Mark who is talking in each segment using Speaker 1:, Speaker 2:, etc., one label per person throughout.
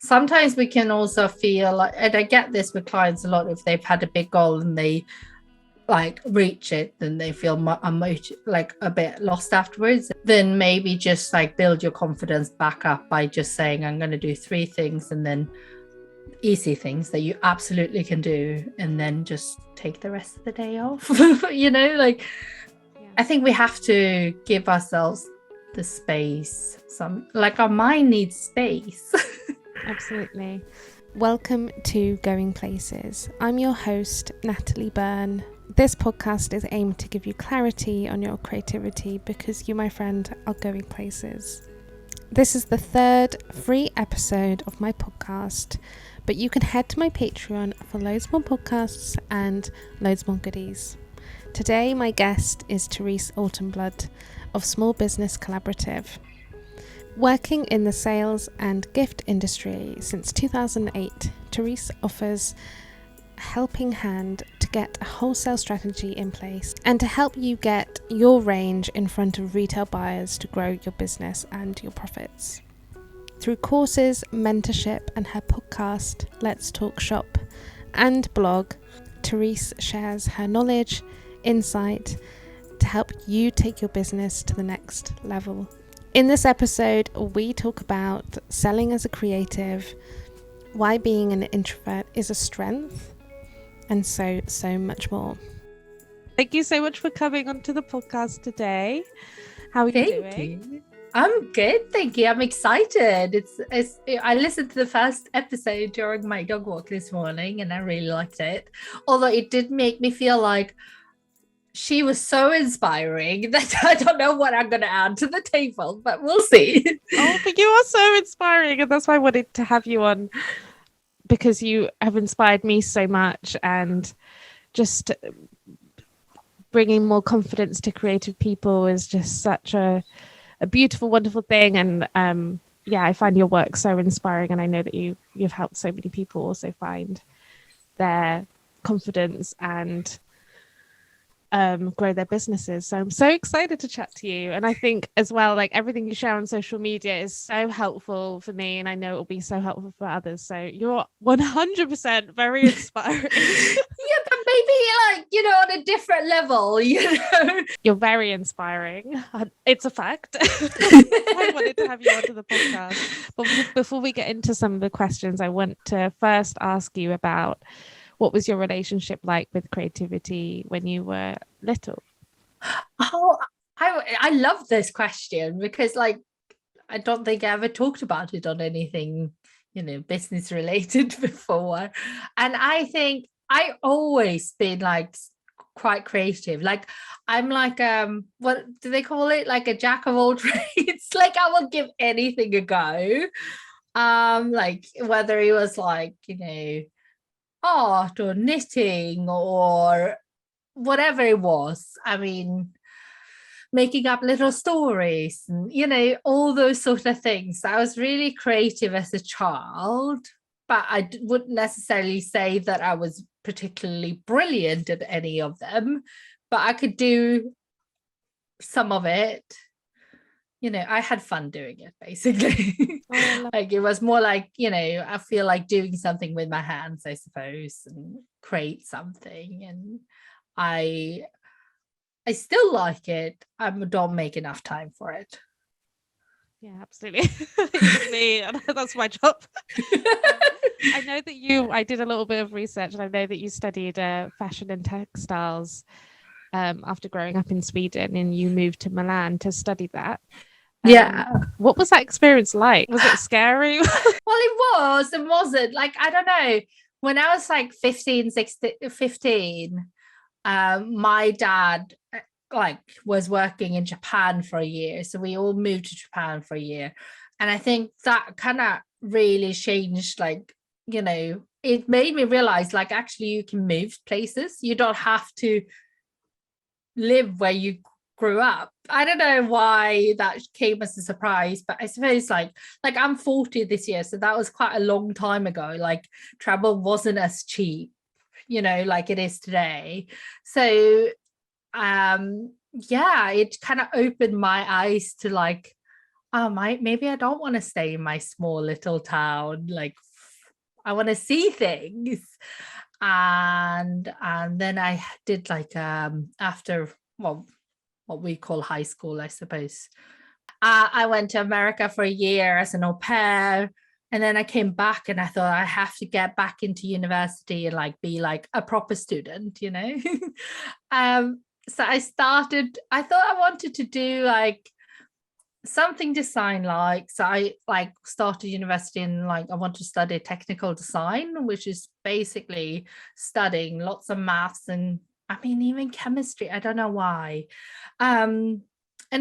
Speaker 1: sometimes we can also feel like, and I get this with clients a lot, if they've had a big goal and they like reach it, then they feel like a bit lost afterwards. Then maybe just like build your confidence back up by just saying, I'm going to do 3 things, and then easy things that you absolutely can do, and then just take the rest of the day off. I think we have to give ourselves the space. Our mind needs space.
Speaker 2: Absolutely. Welcome to Going Places. I'm your host, Natalie Byrne. This podcast is aimed to give you clarity on your creativity because you, my friend, are going places. This is the 3rd free episode of my podcast, but you can head to my Patreon for loads more podcasts and loads more goodies. Today, my guest is Therese Ørtenblad of Small Business Collaborative. Working in the sales and gift industry since 2008, Therese offers a helping hand to get a wholesale strategy in place and to help you get your range in front of retail buyers to grow your business and your profits. Through courses, mentorship, and her podcast, Let's Talk Shop, and blog, Therese shares her knowledge, insight to help you take your business to the next level. In this episode, we talk about selling as a creative, why being an introvert is a strength, and so much more. Thank you so much for coming onto the podcast today. How are you doing?
Speaker 1: Thank you. I'm good, thank you. I'm excited. I listened to the first episode during my dog walk this morning, and I really liked it. Although it did make me feel like she was so inspiring that I don't know what I'm going to add to the table, but we'll see.
Speaker 2: Oh, but you are so inspiring, and that's why I wanted to have you on, because you have inspired me so much, and just bringing more confidence to creative people is just such a beautiful, wonderful thing. And I find your work so inspiring, and I know that you've helped so many people also find their confidence and grow their businesses. So I'm so excited to chat to you, and I think as well, like, everything you share on social media is so helpful for me, and I know it will be so helpful for others. So you're 100% very inspiring.
Speaker 1: Yeah, but maybe on a different level,
Speaker 2: You're very inspiring. It's a fact. I wanted to have you onto the podcast. But before we get into some of the questions, I want to first ask you about what was your relationship like with creativity when you were little?
Speaker 1: Oh, I love this question because, like, I don't think I ever talked about it on anything, business related before. And I think I always been like quite creative. Like, I'm like, what do they call it? Like a jack of all trades. Like, I will give anything a go. Like, whether it was like, art or knitting or whatever it was. I mean, making up little stories and, all those sort of things. I was really creative as a child, but I wouldn't necessarily say that I was particularly brilliant at any of them, but I could do some of it. I had fun doing it, basically. Like, it was more like, I feel like doing something with my hands, I suppose, and create something. And I still like it. I don't make enough time for it.
Speaker 2: Yeah, absolutely. Me, that's my job. I know that I did a little bit of research, and I know that you studied fashion and textiles after growing up in Sweden, and you moved to Milan to study that.
Speaker 1: Yeah.
Speaker 2: What was that experience like? Was it scary?
Speaker 1: Well, it was and wasn't. Like, I don't know. When I was like 15, my dad was working in Japan for a year. So we all moved to Japan for a year. And I think that kind of really changed, it made me realize, like, actually you can move places. You don't have to live where you grew up. I don't know why that came as a surprise, but I suppose like I'm 40 this year, so that was quite a long time ago. Like, travel wasn't as cheap, like it is today. So it kind of opened my eyes to, like, maybe I don't want to stay in my small little town. Like, I want to see things. And then I did like after, well, what we call high school, I suppose. I went to America for a year as an au pair. And then I came back and I thought I have to get back into university and like be like a proper student, you know? So I thought I wanted to do like something design like. So I like started university and like I want to study technical design, which is basically studying lots of maths and I mean even chemistry. I don't know why. And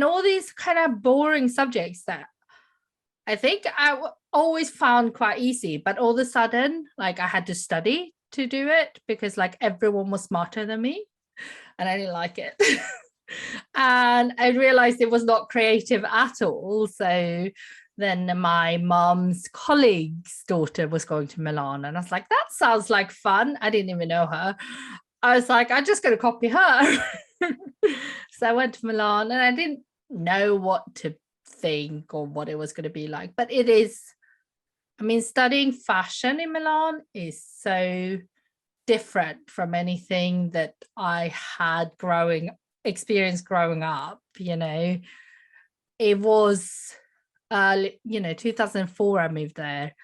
Speaker 1: all these kind of boring subjects that I think always found quite easy, but all of a sudden, like I had to study to do it because like everyone was smarter than me and I didn't like it. And I realized it was not creative at all. So then my mom's colleague's daughter was going to Milan and I was like, that sounds like fun. I didn't even know her. I was like, I'm just going to copy her. So I went to Milan and I didn't know what to think or what it was going to be like, but it is, I mean, studying fashion in Milan is so different from anything that I had experience growing up, you know. It was 2004 I moved there.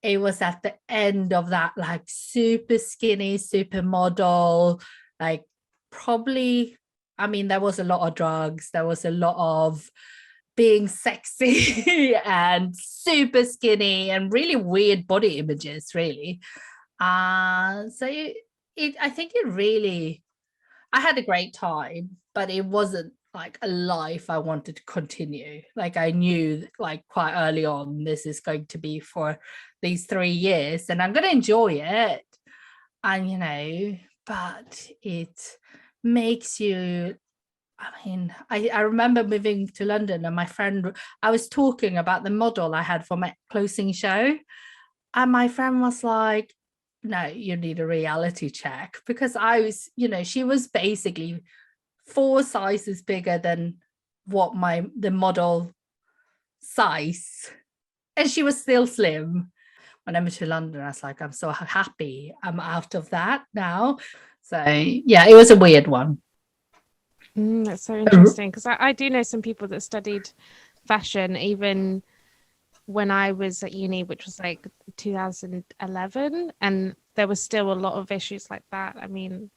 Speaker 1: It was at the end of that like super skinny supermodel, like probably, I mean, there was a lot of drugs, there was a lot of being sexy and super skinny and really weird body images, really. So I think it really, I had a great time, but it wasn't like a life I wanted to continue. Like I knew like quite early on, this is going to be for these 3 years and I'm going to enjoy it. And, you know, but it makes you, I mean, I remember moving to London and my friend, I was talking about the model I had for my closing show. And my friend was like, no, you need a reality check because I was, you know, she was basically 4 sizes bigger than what the model size. And she was still slim. When I moved to London, I was like, I'm so happy I'm out of that now. So yeah, it was a weird one.
Speaker 2: That's so interesting because I do know some people that studied fashion even when I was at uni, which was like 2011, and there was still a lot of issues like that. I mean,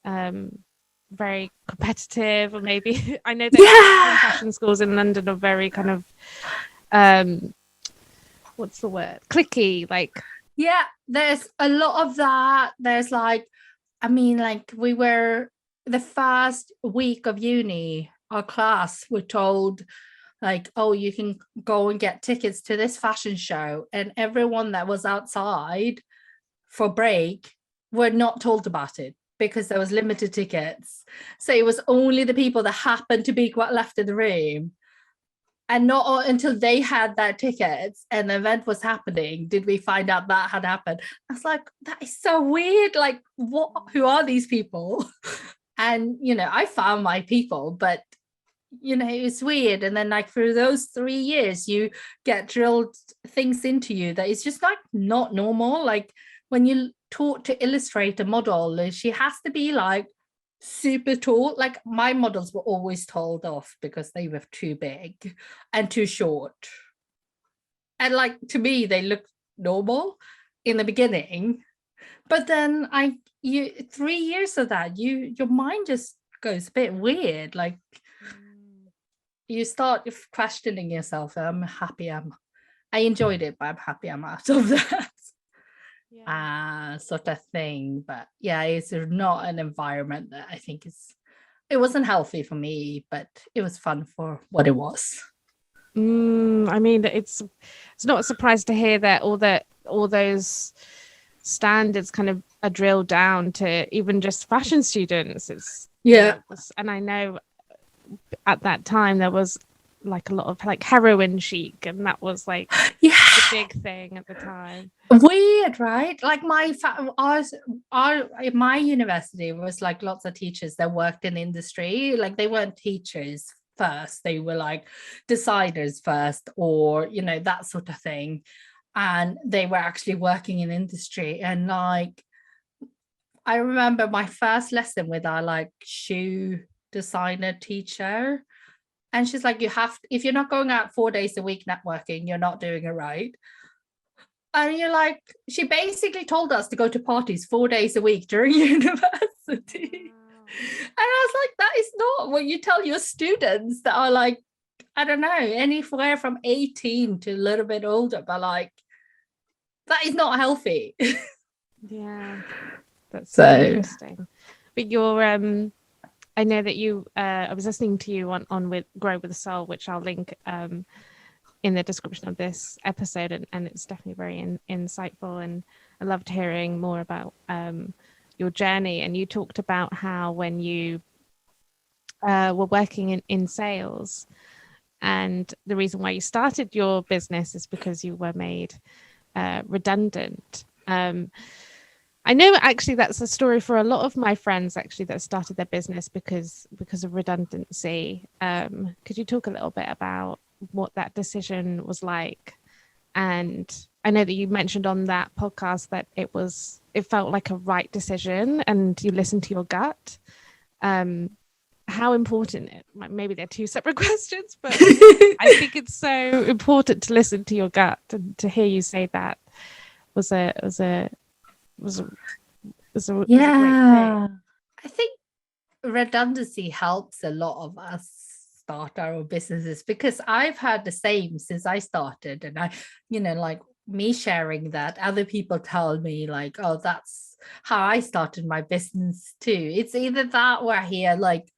Speaker 2: very competitive, or maybe I know that fashion schools in London are very kind of what's the word? Cliquey, like.
Speaker 1: Yeah, there's a lot of that. There's like, I mean, like we were the first week of uni, our class were told like, oh, you can go and get tickets to this fashion show. And everyone that was outside for break were not told about it because there was limited tickets. So it was only the people that happened to be left in the room. And not until they had their tickets and the event was happening did we find out that had happened. I was like, that is so weird. Like, who are these people? And, you know, I found my people, but, you know, it's weird. And then like for those 3 years, you get drilled things into you that is just like not normal. Like when you taught to illustrate a model, she has to be like super tall. Like my models were always told off because they were too big and too short. And like to me, they looked normal in the beginning. But then 3 years of that, your mind just goes a bit weird. Like you start questioning yourself. I enjoyed it, but I'm happy I'm out of that. Sort of thing. But yeah, it's not an environment that I think it wasn't healthy for me, but it was fun for what it was.
Speaker 2: I mean, it's not a surprise to hear that all those standards kind of are drilled down to even just fashion students. And I know at that time there was like a lot of like heroin chic, and that was like the big thing at the time.
Speaker 1: Weird, right? Like my university was like lots of teachers that worked in the industry. Like they weren't teachers first. They were like designers first, or, you know, that sort of thing. And they were actually working in industry. And like, I remember my first lesson with our like shoe designer teacher. And she's like, you have, if you're not going out 4 days a week networking, you're not doing it right. And you're like, she basically told us to go to parties 4 days a week during university. And I was like, that is not what you tell your students that are like, I don't know, anywhere from 18 to a little bit older, but like, that is not healthy.
Speaker 2: Yeah, that's
Speaker 1: So
Speaker 2: interesting. But you're, I know that you, I was listening to you on with Grow with the Soul, which I'll link in the description of this episode, and it's definitely very insightful, and I loved hearing more about your journey. And you talked about how when you were working in sales, and the reason why you started your business is because you were made redundant. I know actually that's a story for a lot of my friends actually that started their business because of redundancy. Could you talk a little bit about what that decision was like? And I know that you mentioned on that podcast that it felt like a right decision and you listened to your gut. How important, maybe they're two separate questions, but I think it's so important to listen to your gut, and to hear you say that was a great thing.
Speaker 1: I think redundancy helps a lot of us start our own businesses, because I've had the same since I started. And I, you know, like me sharing that, other people tell me like, oh, that's how I started my business too. It's either that, or I hear like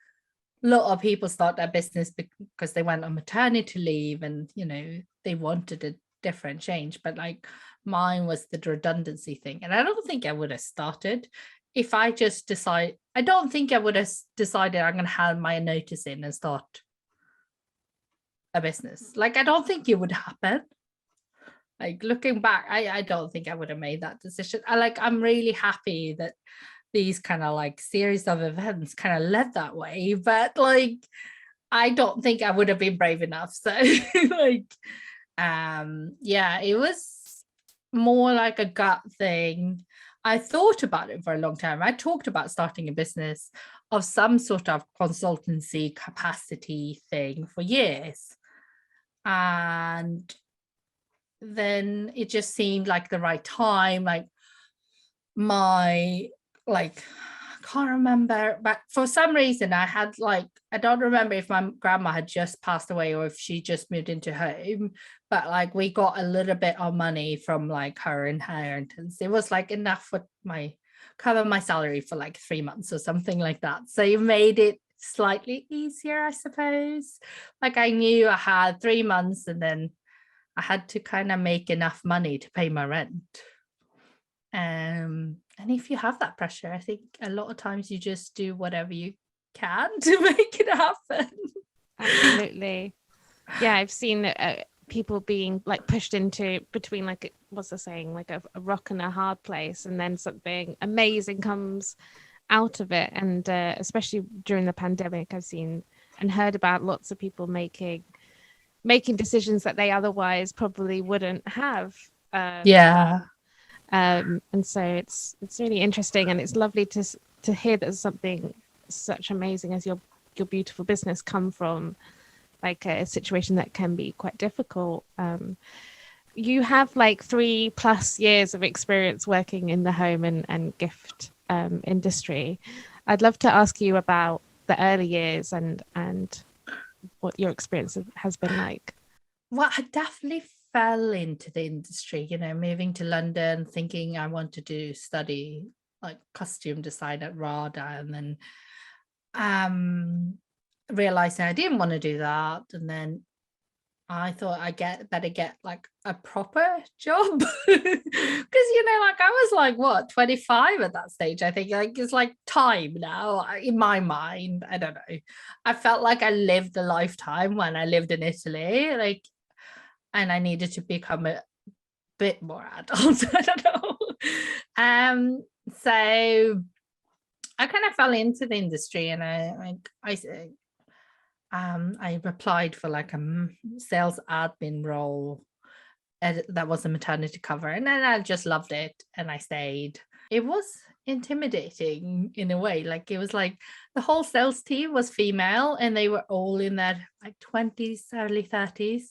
Speaker 1: a lot of people start their business because they went on maternity leave and, you know, they wanted a different change. But like mine was the redundancy thing. And I don't think I would have started if I just decide. I don't think I would have decided I'm going to hand my notice in and start a business. Like, I don't think it would happen. Like, looking back, I don't think I would have made that decision. I'm really happy that these kind of like series of events kind of led that way, but like, I don't think I would have been brave enough. So like, yeah, it was more like a gut thing. I thought about it for a long time. I talked about starting a business of some sort of consultancy capacity thing for years. And then it just seemed like the right time. Like my, like, I can't remember, but for some reason I had like, I don't remember if my grandma had just passed away or if she just moved into home, but like we got a little bit of money from like her inheritance. It was like enough for cover my salary for like 3 months or something like that. So it made it slightly easier, I suppose. Like I knew I had 3 months and then I had to kind of make enough money to pay my rent. And if you have that pressure, I think a lot of times you just do whatever you can to make it happen.
Speaker 2: Absolutely. Yeah, I've seen people being like pushed into between, like, what's the saying, like a rock and a hard place, and then something amazing comes out of it. And especially during the pandemic, I've seen and heard about lots of people making decisions that they otherwise probably wouldn't have.
Speaker 1: Yeah.
Speaker 2: And so it's really interesting, and it's lovely to hear that something such amazing as your beautiful business come from like a situation that can be quite difficult. You have like 3+ years of experience working in the home and gift industry. I'd love to ask you about the early years and what your experience has been like.
Speaker 1: Well, I definitely fell into the industry, you know, moving to London, thinking I wanted to study like costume design at RADA, and then realizing I didn't want to do that. And then I thought I better get like a proper job, because you know, like I was like what 25 at that stage. I think like it's like time now in my mind. I don't know. I felt like I lived a lifetime when I lived in Italy, like, and I needed to become a bit more adult. I don't know. So I kind of fell into the industry, and I I applied for like a sales admin role that was a maternity cover, and then I just loved it and I stayed. It was intimidating in a way. Like it was like the whole sales team was female and they were all in their like 20s, early 30s.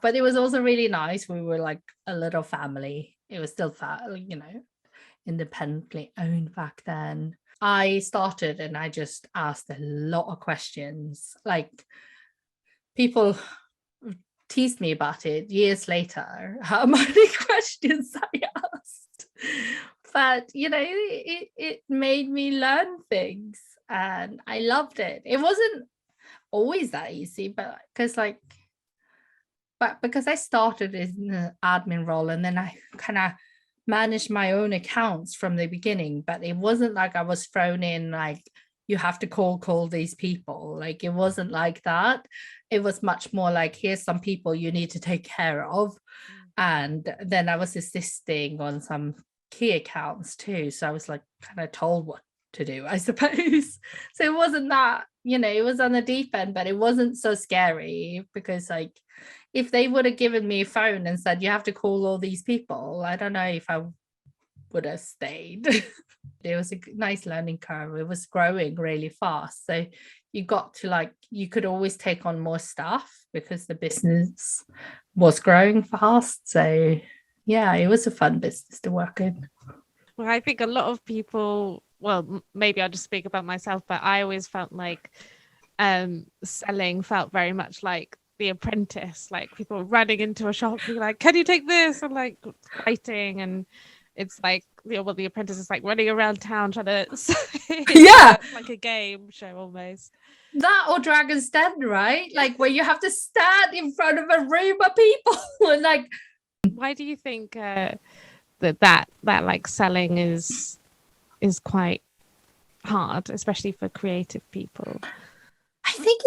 Speaker 1: But it was also really nice. We were like a little family. It was still, independently owned back then. I started and I just asked a lot of questions. Like people teased me about it years later, how many questions I asked. But, it made me learn things and I loved it. It wasn't always that easy, but because I started in the admin role and then I kind of managed my own accounts from the beginning, but it wasn't like I was thrown in like you have to call these people. Like it wasn't like that. It was much more like here's some people you need to take care of. And then I was assisting on some key accounts too. So I was like kind of told what to do, I suppose. So it wasn't that, it was on the deep end, but it wasn't so scary because like if they would have given me a phone and said you have to call all these people, I don't know if I would have stayed. It was a nice learning curve. It was growing really fast. So you got to you could always take on more stuff because the business was growing fast. So yeah, it was a fun business to work in.
Speaker 2: Well, I think a lot of people, well, maybe I'll just speak about myself, but I always felt like selling felt very much like The Apprentice, like people running into a shop being like, can you take this? And like fighting, and it's like The Apprentice is like running around town trying to
Speaker 1: yeah,
Speaker 2: like a game show almost.
Speaker 1: That or Dragon's Den, right? Like where you have to stand in front of a room of people and like.
Speaker 2: Why do you think that like selling is quite hard, especially for creative people?
Speaker 1: I think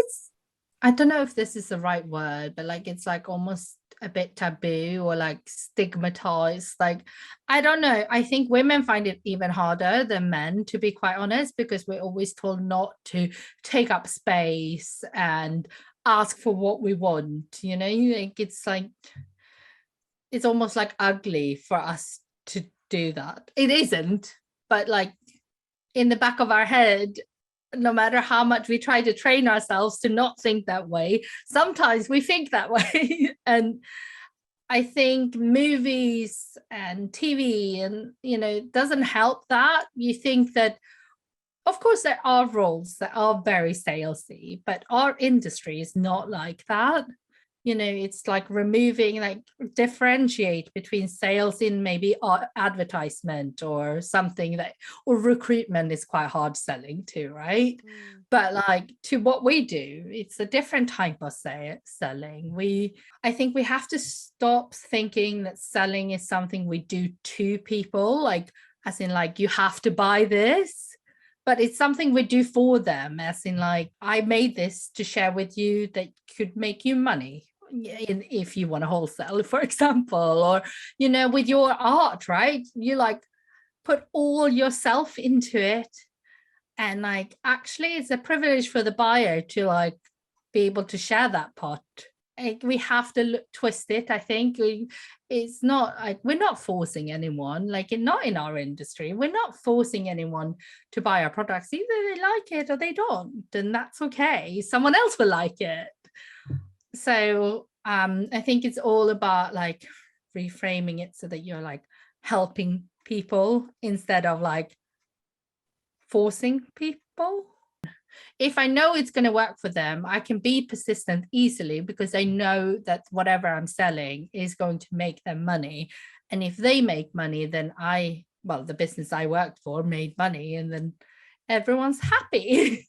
Speaker 1: I don't know if this is the right word, but like it's like almost a bit taboo or like stigmatized. Like, I don't know. I think women find it even harder than men, to be quite honest, because we're always told not to take up space and ask for what we want. Like it's almost like ugly for us to do that. It isn't, but like in the back of our head, no matter how much we try to train ourselves to not think that way, sometimes we think that way. And I think movies and TV and, doesn't help that. You think that, of course, there are roles that are very salesy, but our industry is not like that. It's like removing, like differentiate between sales in maybe advertisement or something or recruitment is quite hard selling too, right? But like to what we do, it's a different type of selling. I think we have to stop thinking that selling is something we do to people, like as in like you have to buy this. But it's something we do for them, as in like, I made this to share with you that could make you money. If you want to wholesale, for example, or with your art, right? You like put all yourself into it, and like actually it's a privilege for the buyer to like be able to share that part. We have to twist it. I think it's not like we're not forcing anyone, like not in our industry, we're not forcing anyone to buy our products. Either they like it or they don't, and that's okay. Someone else will like it. So I think it's all about like reframing it so that you're like helping people instead of like forcing people. If I know it's going to work for them, I can be persistent easily because I know that whatever I'm selling is going to make them money. And if they make money, then the business I worked for made money, and then everyone's happy.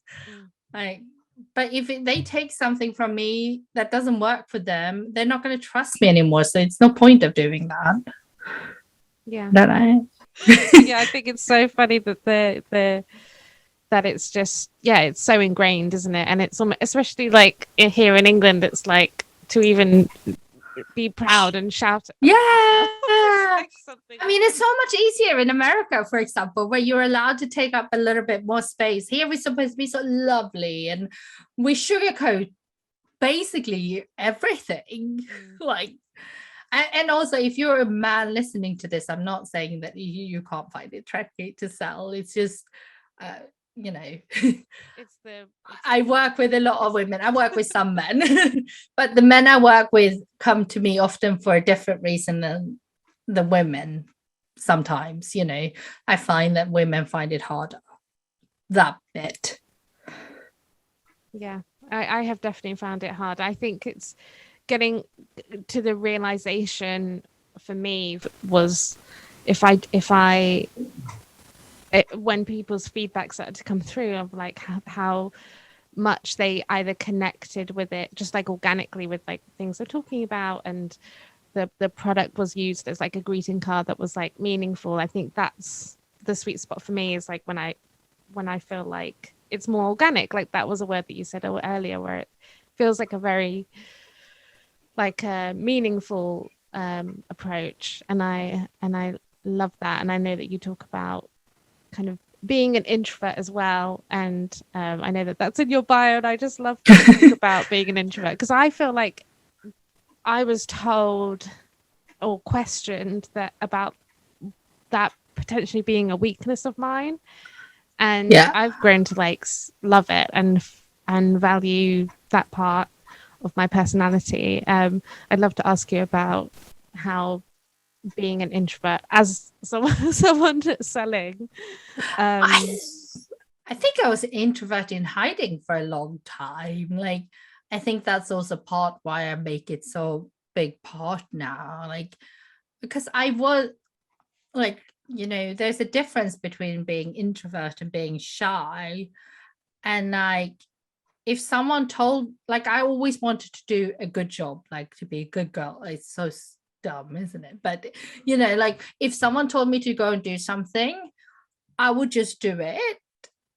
Speaker 1: But if they take something from me that doesn't work for them, they're not going to trust me anymore. So it's no point of doing that.
Speaker 2: Yeah.
Speaker 1: Yeah,
Speaker 2: I think it's so funny that that it's just, it's so ingrained, isn't it? And it's especially like here in England, it's like to even be proud and shout.
Speaker 1: Yeah.
Speaker 2: Like something.
Speaker 1: I mean, it's so much easier in America, for example, where you're allowed to take up a little bit more space. Here we're supposed to be so lovely, and we sugarcoat basically everything. Like, and also, if you're a man listening to this, I'm not saying that you can't find it tricky to sell. It's just, you know, I work with a lot of women. I work with some men, but the men I work with come to me often for a different reason than the women. Sometimes, you know, I find that women find it harder, that bit.
Speaker 2: Yeah, I have definitely found it hard. I think it's getting to the realization for me was when people's feedback started to come through of like how much they either connected with it just like organically with like things they're talking about, and the product was used as like a greeting card that was like meaningful. I think that's the sweet spot for me, is like when I feel like it's more organic. Like that was a word that you said earlier, where it feels like a very like a meaningful approach, and I love that. And I know that you talk about kind of being an introvert as well, and I know that that's in your bio, and I just love to talk about being an introvert, because I feel like I was told or questioned that about that potentially being a weakness of mine, and I've grown to like love it and value that part of my personality. I'd love to ask you about how being an introvert as someone selling.
Speaker 1: I think I was an introvert in hiding for a long time. Like, I think that's also part why I make it so big part now. Like, because I was like, you know, there's a difference between being introvert and being shy. And like, if someone told, like, I always wanted to do a good job, like to be a good girl. It's so dumb, isn't it? But, you know, like if someone told me to go and do something, I would just do it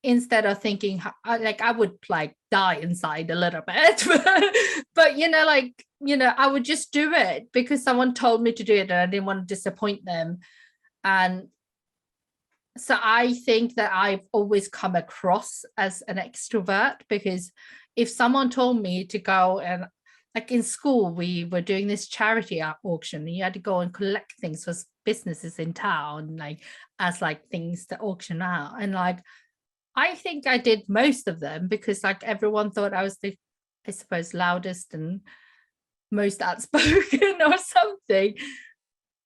Speaker 1: instead of thinking like I would like die inside a little bit. But, you know, like, you know, I would just do it because someone told me to do it and I didn't want to disappoint them. And so I think that I've always come across as an extrovert, because if someone told me to go and, like in school, we were doing this charity auction, and you had to go and collect things for businesses in town, like as like things to auction out. And like, I think I did most of them because like everyone thought I was the, I suppose, loudest and most outspoken or something.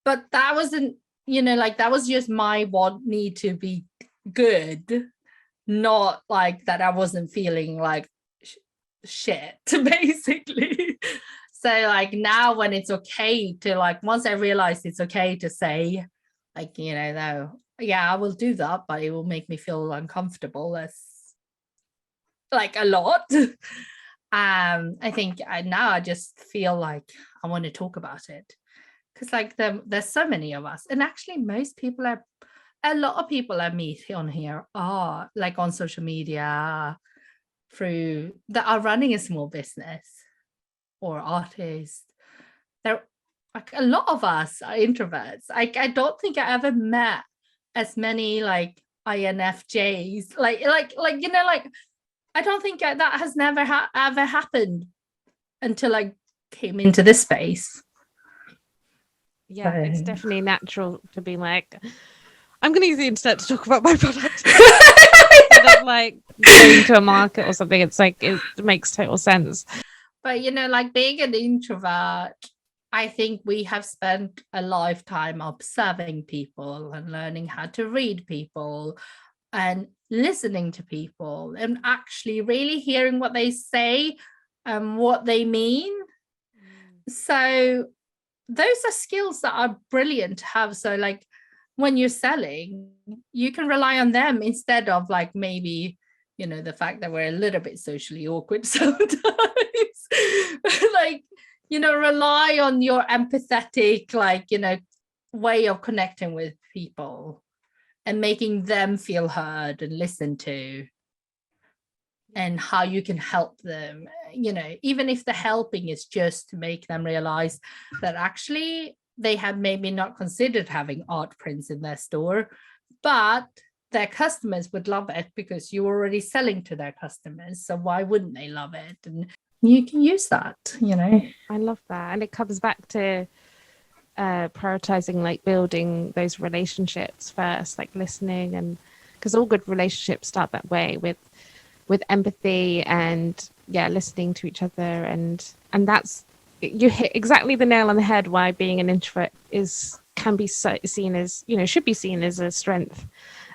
Speaker 1: But that wasn't, you know, like that was just my need to be good, not like that I wasn't feeling like shit, basically. So like now when it's okay to, like, once I realized it's okay to say, like, you know, no, yeah, I will do that, but it will make me feel uncomfortable. That's like a lot. I think now I just feel like I want to talk about it, because like there's so many of us, and actually most people are, a lot of people I meet on here are like on social media through that are running a small business or artists. They're like, a lot of us are introverts. I don't think I ever met as many like INFJs, like you know, like I don't think that has never ever happened until I came into this space.
Speaker 2: Yeah, it's definitely natural to be like, I'm going to use the internet to talk about my product. Instead of like going to a market or something. It's like, it makes total sense.
Speaker 1: But, you know, like being an introvert, I think we have spent a lifetime observing people and learning how to read people and listening to people and actually really hearing what they say and what they mean. So those are skills that are brilliant to have. So like when you're selling, you can rely on them instead of like maybe, you know, the fact that we're a little bit socially awkward sometimes. Like, you know, rely on your empathetic, like, you know, way of connecting with people and making them feel heard and listened to. and how you can help them, even if the helping is just to make them realize that actually they had maybe not considered having art prints in their store, but their customers would love it because you're already selling to their customers. So why wouldn't they love it? And you can use that,
Speaker 2: I love that. And it comes back to prioritizing, like building those relationships first, like listening, and because all good relationships start that way with empathy and listening to each other, and that's, you hit exactly the nail on the head why being an introvert can be seen as, should be seen as a strength,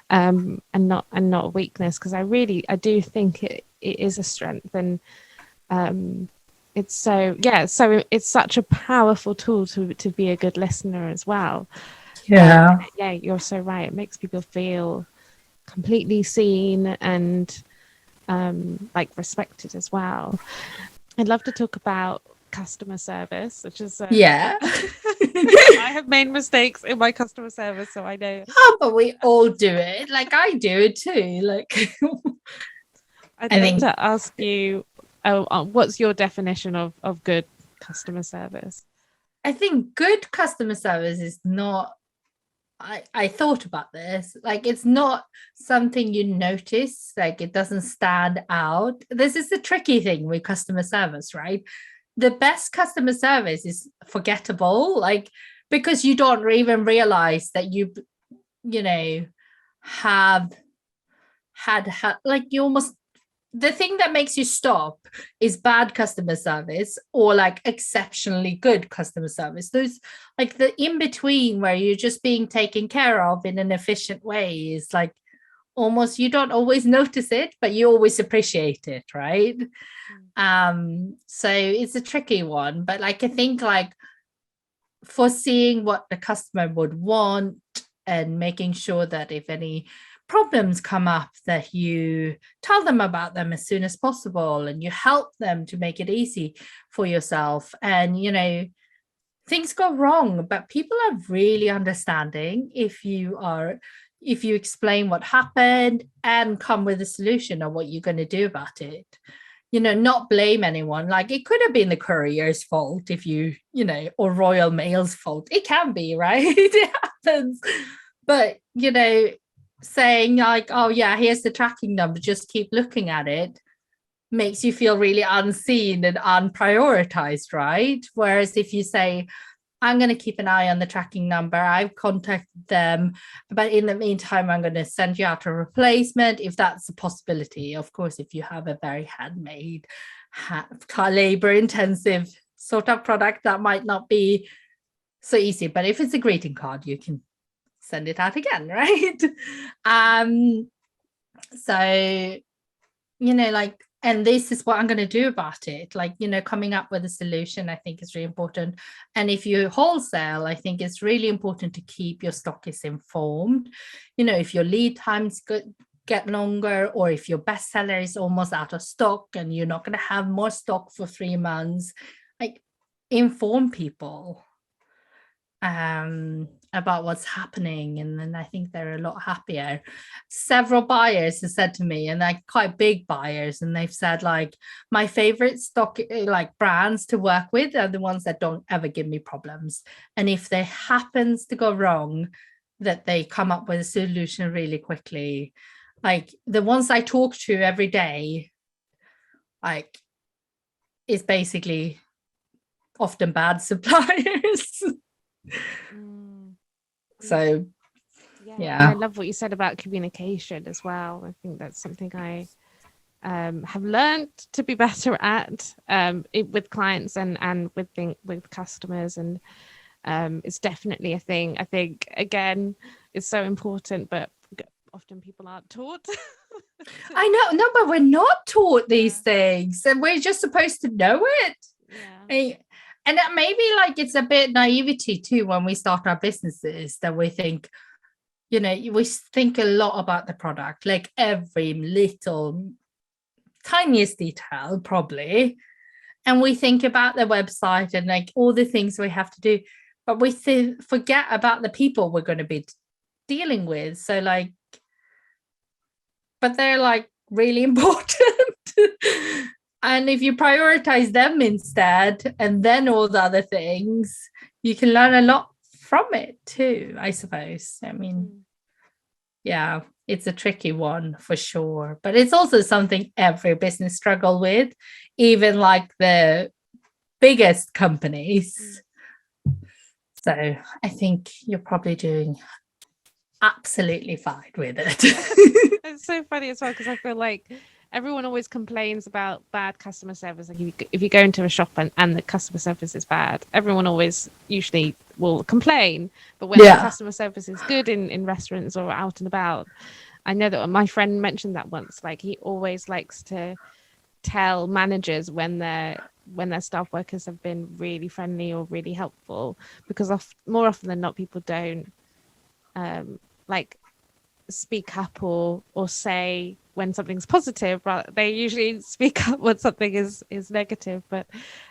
Speaker 2: and not a weakness, because I do think it is a strength. And it's so it's such a powerful tool to be a good listener as well. You're so right, it makes people feel completely seen and like respected as well. I'd love to talk about customer service, which is I have made mistakes in my customer service, so I know.
Speaker 1: But we all do it. Like I do it too. Like
Speaker 2: I'd love to ask you, what's your definition of good customer service?
Speaker 1: I think good customer service is not, I thought about this, like it's not something you notice, like it doesn't stand out. This is the tricky thing with customer service, right? The best customer service is forgettable, like because you don't even realize that you have had like you almost, the thing that makes you stop is bad customer service or like exceptionally good customer service. Those, like the in between where you're just being taken care of in an efficient way, is like almost, you don't always notice it, but you always appreciate it, right? So it's a tricky one, but like I think like foreseeing what the customer would want and making sure that if any problems come up, that you tell them about them as soon as possible and you help them to make it easy for yourself. And things go wrong, but people are really understanding if you explain what happened and come with a solution of what you're going to do about it. Not blame anyone. Like it could have been the courier's fault if or Royal Mail's fault. It can be, right? It happens. But saying like, oh yeah, here's the tracking number, just keep looking at it, makes you feel really unseen and unprioritized, right? Whereas if you say, I'm going to keep an eye on the tracking number, I've contacted them, but in the meantime I'm going to send you out a replacement, if that's a possibility. Of course, if you have a very handmade, labor intensive sort of product, that might not be so easy, but if it's a greeting card, you can send it out again, right? So like, and this is what I'm going to do about it, like coming up with a solution, I think is really important. And if you wholesale, I think it's really important to keep your stockists informed. If your lead times get longer, or if your bestseller is almost out of stock and you're not going to have more stock for 3 months, like inform people about what's happening, and then I think they're a lot happier. Several buyers have said to me, and like quite big buyers, and they've said like, my favorite stock like brands to work with are the ones that don't ever give me problems, and if they happens to go wrong, that they come up with a solution really quickly. Like the ones I talk to every day, like, is basically often bad suppliers. So
Speaker 2: I love what you said about communication as well. I think that's something I have learned to be better at with clients and with customers, and it's definitely a thing. I think again, it's so important, but often people aren't taught.
Speaker 1: I know, no, but we're not taught these things, and we're just supposed to know it. And that maybe like it's a bit naivety too when we start our businesses, that we think, we think a lot about the product, like every little tiniest detail probably, and we think about the website and like all the things we have to do, but we forget about the people we're going to be dealing with. So like, but they're like really important. And if you prioritize them instead, and then all the other things, you can learn a lot from it too, I suppose. I mean, yeah, it's a tricky one for sure, but it's also something every business struggle with, even like the biggest companies. So I think you're probably doing absolutely fine with it.
Speaker 2: It's so funny as well, because I feel like everyone always complains about bad customer service. Like if you go into a shop and the customer service is bad, everyone always usually will complain. But when the customer service is good in restaurants or out and about, I know that my friend mentioned that once, like he always likes to tell managers when their staff workers have been really friendly or really helpful, because more often than not, people don't like speak up or say when something's positive, but they usually speak up when something is negative. But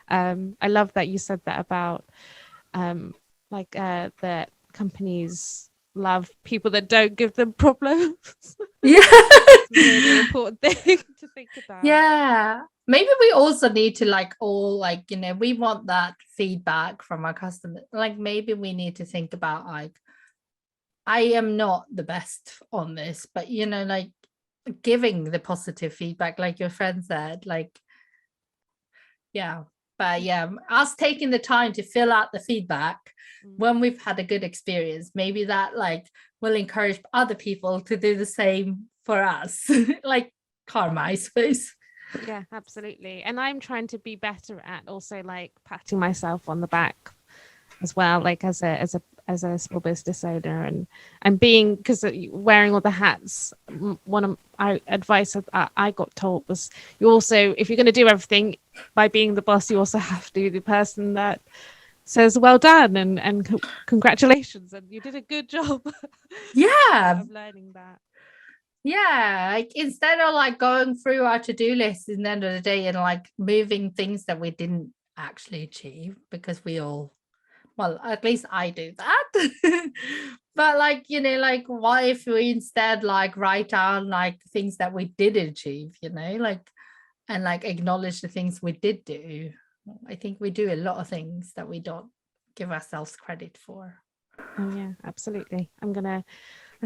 Speaker 2: I love that you said that about that companies love people that don't give them problems.
Speaker 1: Yeah.
Speaker 2: It's a really important thing to think about.
Speaker 1: Yeah, maybe we also need to like all like, you know, we want that feedback from our customers. Like maybe we need to think about like, I am not the best on this, but you know, like giving the positive feedback, like your friend said, like, yeah. But yeah, us taking the time to fill out the feedback when we've had a good experience, maybe that like will encourage other people to do the same for us. Like karma, I suppose.
Speaker 2: Yeah, absolutely. And I'm trying to be better at also like patting myself on the back as well, like as a small business owner, and being, because wearing all the hats, one of my advice I got told was, you also, if you're going to do everything by being the boss, you also have to be the person that says well done and congratulations and you did a good job.
Speaker 1: Yeah.
Speaker 2: I'm learning that.
Speaker 1: Yeah, like instead of like going through our to-do list at the end of the day and like moving things that we didn't actually achieve, because we all, well, at least I do that. But like, you know, like what if we instead like write down like things that we did achieve, you know, like, and like acknowledge the things we did do. I think we do a lot of things that we don't give ourselves credit for.
Speaker 2: Oh yeah, absolutely. I'm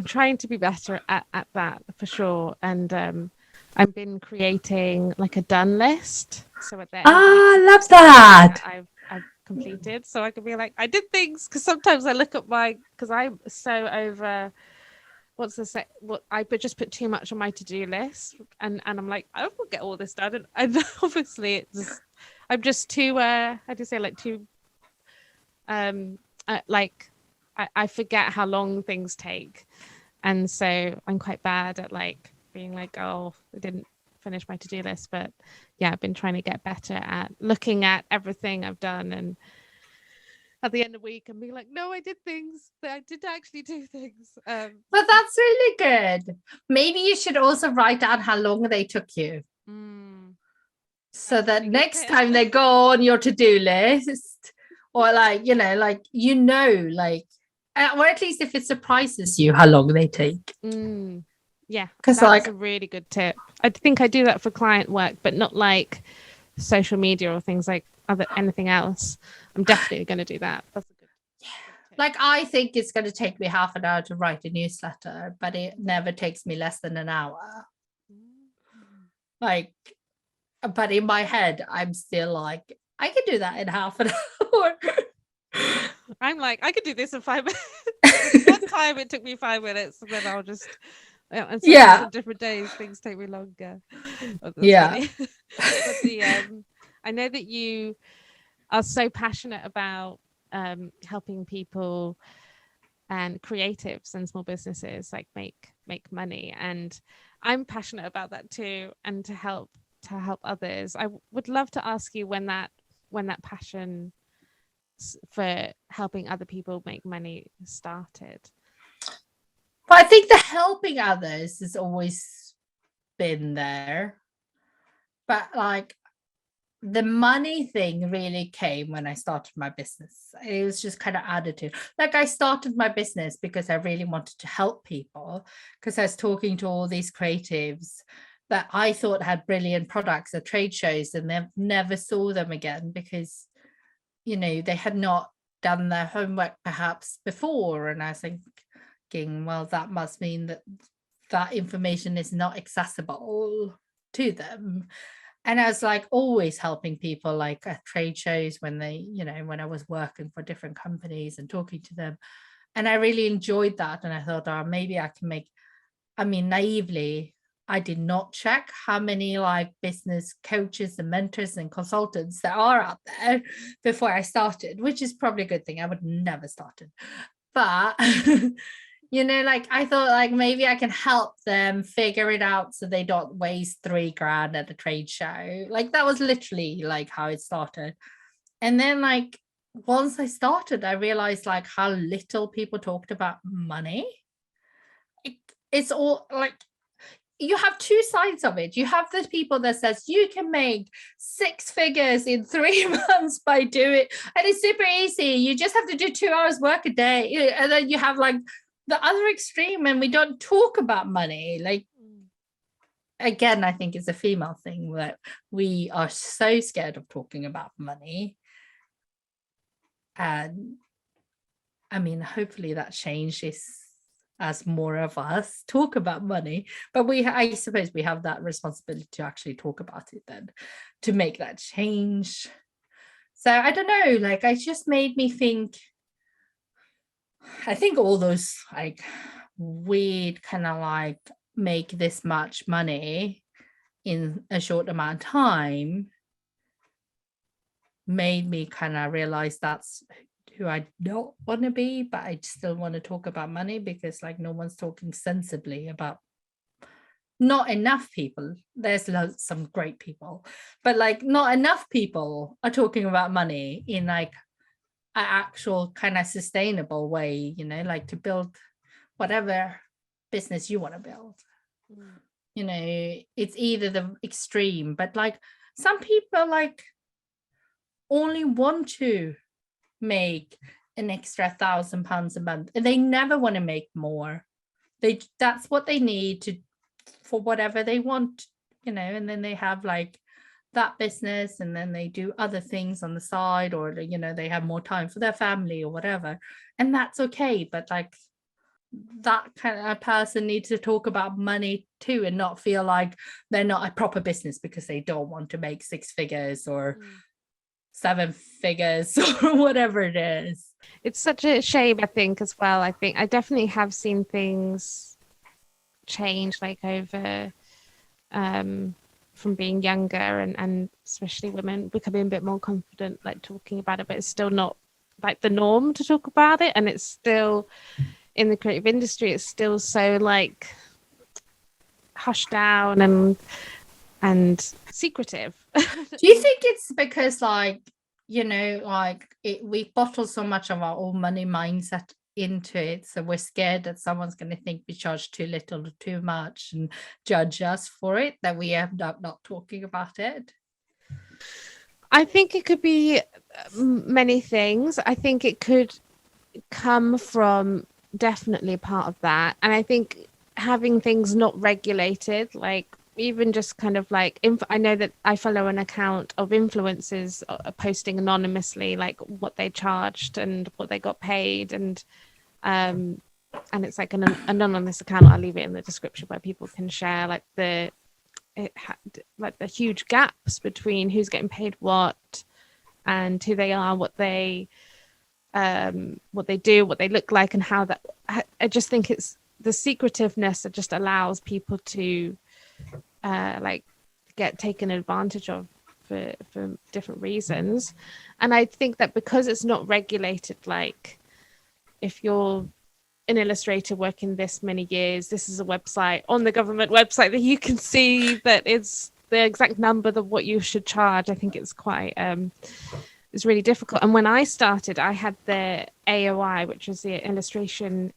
Speaker 2: trying to be better at that for sure. And I've been creating like a done list. So at the end,
Speaker 1: I
Speaker 2: of
Speaker 1: love that.
Speaker 2: I've completed, so I can be like, I did things. Because sometimes I look at because I'm so over. What I just put too much on my to-do list, and I'm like, I will get all this done. And obviously, I'm just too. How do you say, like too? Like I forget how long things take, and so I'm quite bad at like being like, oh, I didn't finish my to-do list. But yeah, I've been trying to get better at looking at everything I've done and at the end of the week and being like, no, I did things, that I did actually do things.
Speaker 1: But that's really good. Maybe you should also write down how long they took you. So that next time they go on your to-do list, or like, you know, like, like, or at least if it surprises you how long they take.
Speaker 2: Yeah,
Speaker 1: because
Speaker 2: that's
Speaker 1: like
Speaker 2: a really good tip. I think I do that for client work, but not like social media or things like anything else. I'm definitely going to do that. That's a good tip.
Speaker 1: Like I think it's going to take me half an hour to write a newsletter, but it never takes me less than an hour. Like, but in my head, I'm still like, I can do that in half an hour.
Speaker 2: I'm like, I could do this in 5 minutes. One time it took me 5 minutes, and then I'll just. And sometimes on different days things take me longer. Oh, funny. But I know that you are so passionate about helping people and creatives and small businesses like make money, and I'm passionate about that too, and to help others. I would love to ask you when that passion for helping other people make money started.
Speaker 1: But I think the helping others has always been there. But like the money thing really came when I started my business. It was just kind of additive. Like I started my business because I really wanted to help people, because I was talking to all these creatives that I thought had brilliant products at trade shows, and then never saw them again because, they had not done their homework perhaps before. And I was thinking, well, that must mean that information is not accessible to them. And I was like always helping people like at trade shows when they, when I was working for different companies and talking to them. And I really enjoyed that. And I thought, maybe I can naively, I did not check how many like business coaches and mentors and consultants there are out there before I started, which is probably a good thing. I would never started. But like I thought like maybe I can help them figure it out so they don't waste $3,000 at a trade show. Like that was literally like how it started. And then like once I started, I realized like how little people talked about money. It's all like, you have two sides of it. You have the people that says you can make 6 figures in 3 months by doing it, and it's super easy. You just have to do 2 hours work a day. And then you have like the other extreme, and we don't talk about money. Like, again, I think it's a female thing that we are so scared of talking about money. And I mean, hopefully that changes as more of us talk about money, but I suppose we have that responsibility to actually talk about it then, to make that change. So I don't know, like it just made me think, I think all those like weird kind of like make this much money in a short amount of time made me kind of realize that's who I don't want to be, but I still want to talk about money because like no one's talking sensibly about, not enough people. There's some great people, but like not enough people are talking about money in like an actual kind of sustainable way, like to build whatever business you want to build. It's either the extreme, but like some people like only want to make an extra £1,000 a month and they never want to make more. That's what they need to for whatever they want, and then they have like that business and then they do other things on the side, or they have more time for their family or whatever, and that's okay. But like that kind of person needs to talk about money too and not feel like they're not a proper business because they don't want to make 6 figures or 7 figures or whatever it is.
Speaker 2: It's such a shame, I think, as well. I think I definitely have seen things change like over from being younger and especially women becoming a bit more confident like talking about it, but it's still not like the norm to talk about it, and it's still in the creative industry it's still so like hushed down and secretive.
Speaker 1: Do you think it's because like we bottle so much of our own money mindset into it, so we're scared that someone's going to think we charge too little or too much and judge us for it, that we end up not talking about it?
Speaker 2: I think it could be many things. I think it could come from definitely part of that, and I think having things not regulated, like even just kind of like I know that I follow an account of influencers posting anonymously like what they charged and what they got paid, and it's like an anonymous account. I'll leave it in the description where people can share like the huge gaps between who's getting paid what and who they are, what they do, what they look like, and how that. I just think it's the secretiveness that just allows people to like get taken advantage of for different reasons. And I think that because it's not regulated, like if you're an illustrator working this many years, this is a website on the government website that you can see that it's the exact number of what you should charge. I think it's quite it's really difficult. And when I started, I had the AOI, which is the Illustration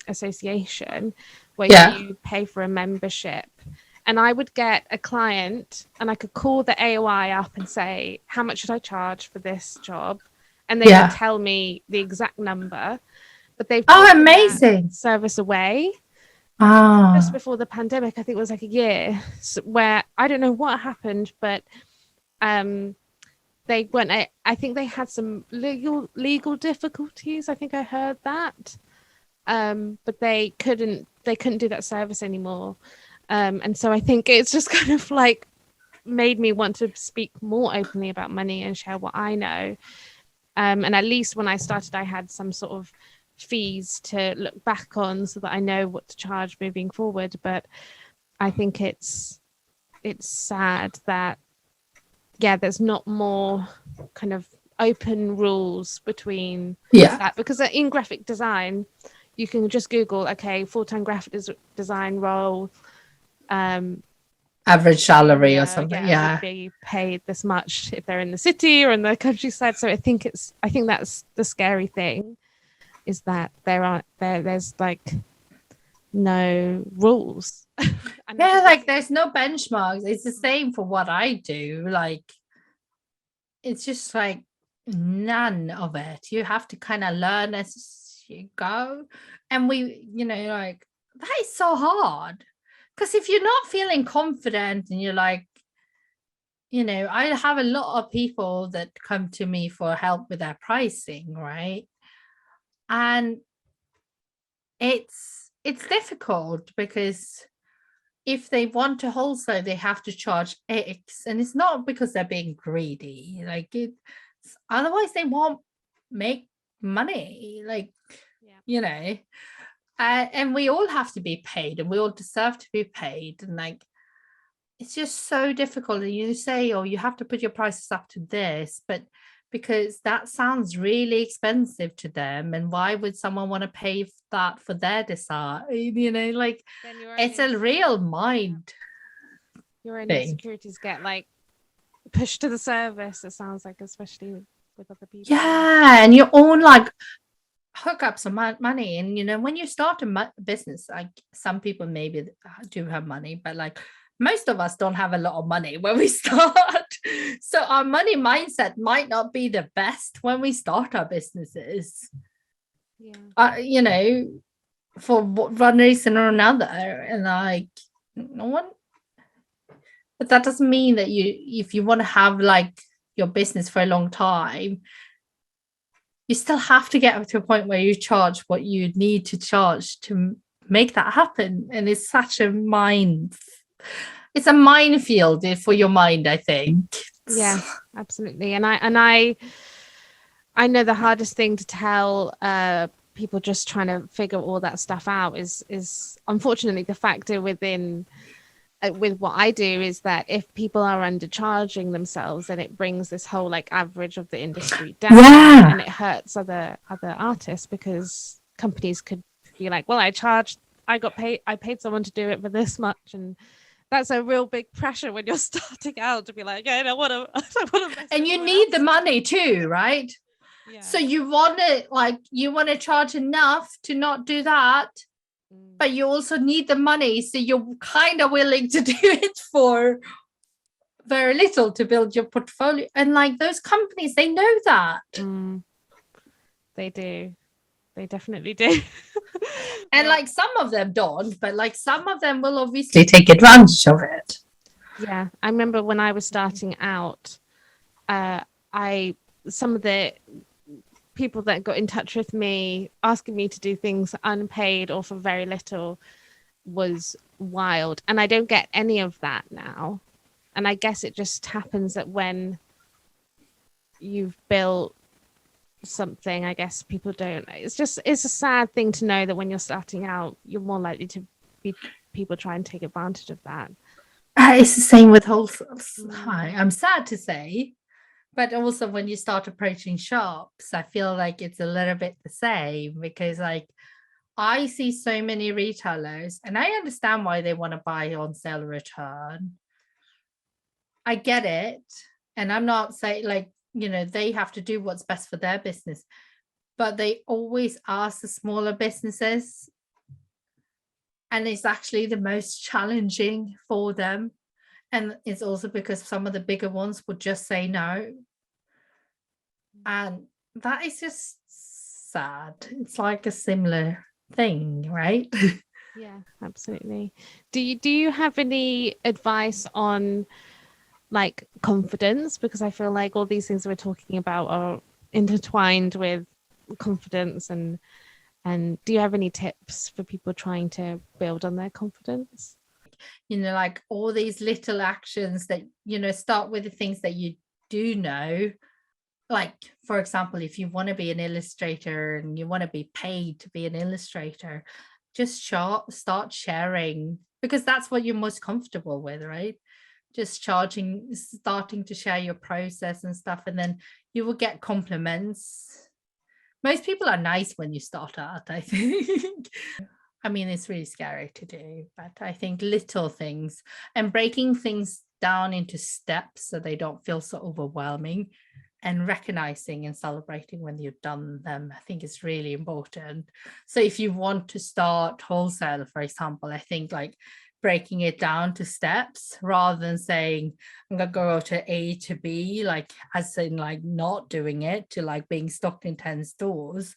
Speaker 2: Association, where you pay for a membership. And I would get a client and I could call the AOI up and say, how much should I charge for this job? And they would tell me the exact number. But they've
Speaker 1: amazing
Speaker 2: service away. just before the pandemic. I think it was like a year, where I don't know what happened, but they weren't. I think they had some legal difficulties. I think I heard that, but they couldn't do that service anymore, and so I think it's just kind of like made me want to speak more openly about money and share what I know. And at least when I started, I had some sort of fees to look back on so that I know what to charge moving forward. But I think it's sad that, yeah, there's not more kind of open rules between that, because in graphic design, you can just Google, okay, full-time graphic design role,
Speaker 1: average salary or something,
Speaker 2: would be paid this much if they're in the city or in the countryside. So I think that's the scary thing, is that there's like no rules.
Speaker 1: Like there's no benchmarks. It's the same for what I do. Like, it's just like none of it. You have to kind of learn as you go. And like, that is so hard. Because if you're not feeling confident and you're like, I have a lot of people that come to me for help with their pricing, right? And it's difficult, because if they want to wholesale, they have to charge X, and it's not because they're being greedy. Like, otherwise they won't make money. Like, and we all have to be paid, and we all deserve to be paid. And like, it's just so difficult. And you say, oh, you have to put your prices up to this, but because that sounds really expensive to them, and why would someone want to pay that for their design? Like, it's a real mind.
Speaker 2: Your own insecurities get like pushed to the service, it sounds like, especially with other people.
Speaker 1: Yeah, and your own like hookups of money. And when you start a business, like, some people maybe do have money, but like, most of us don't have a lot of money when we start. So our money mindset might not be the best when we start our businesses. For one reason or another. And like, no one. But that doesn't mean that if you want to have like your business for a long time, you still have to get to a point where you charge what you need to charge to make that happen. And it's such a it's a minefield for your mind, I think.
Speaker 2: Yeah, absolutely. And I know the hardest thing to tell people just trying to figure all that stuff out is unfortunately the factor with what I do, is that if people are undercharging themselves, then it brings this whole like average of the industry down, and it hurts other artists, because companies could be like, well, I paid someone to do it for this much, and that's a real big pressure when you're starting out, to be like, I don't want to.
Speaker 1: And you need the money too, right? Yeah. So you want to charge enough to not do that, but you also need the money. So you're kind of willing to do it for very little to build your portfolio. And like, those companies, they know that.
Speaker 2: They do. They definitely do.
Speaker 1: And like, some of them don't, but like, some of them will obviously take advantage of it.
Speaker 2: Yeah. I remember when I was starting out, some of the people that got in touch with me asking me to do things unpaid or for very little was wild. And I don't get any of that now. And I guess it just happens that when you've built something, I guess people don't. It's a sad thing to know that when you're starting out, you're more likely to be people try and take advantage of that.
Speaker 1: It's the same with wholesales. I'm sad to say, but also when you start approaching shops, I feel like it's a little bit the same, because like, I see so many retailers, and I understand why they want to buy on sale return. I get it. And I'm not saying like, they have to do what's best for their business, but they always ask the smaller businesses. And it's actually the most challenging for them. And it's also because some of the bigger ones would just say no. And that is just sad. It's like a similar thing, right?
Speaker 2: Yeah, absolutely. Do you have any advice on like confidence? Because I feel like all these things we're talking about are intertwined with confidence, and do you have any tips for people trying to build on their confidence?
Speaker 1: Like all these little actions that, start with the things that you do know. Like, for example, if you want to be an illustrator and you want to be paid to be an illustrator, just start sharing, because that's what you're most comfortable with, right? Just starting to share your process and stuff, and then you will get compliments. Most people are nice when you start out, I think. I mean, it's really scary to do, but I think little things and breaking things down into steps so they don't feel so overwhelming, and recognizing and celebrating when you've done them, I think is really important. So if you want to start wholesale, for example, I think like breaking it down to steps rather than saying I'm gonna go to A to B, like as in like not doing it, to like being stocked in 10 stores,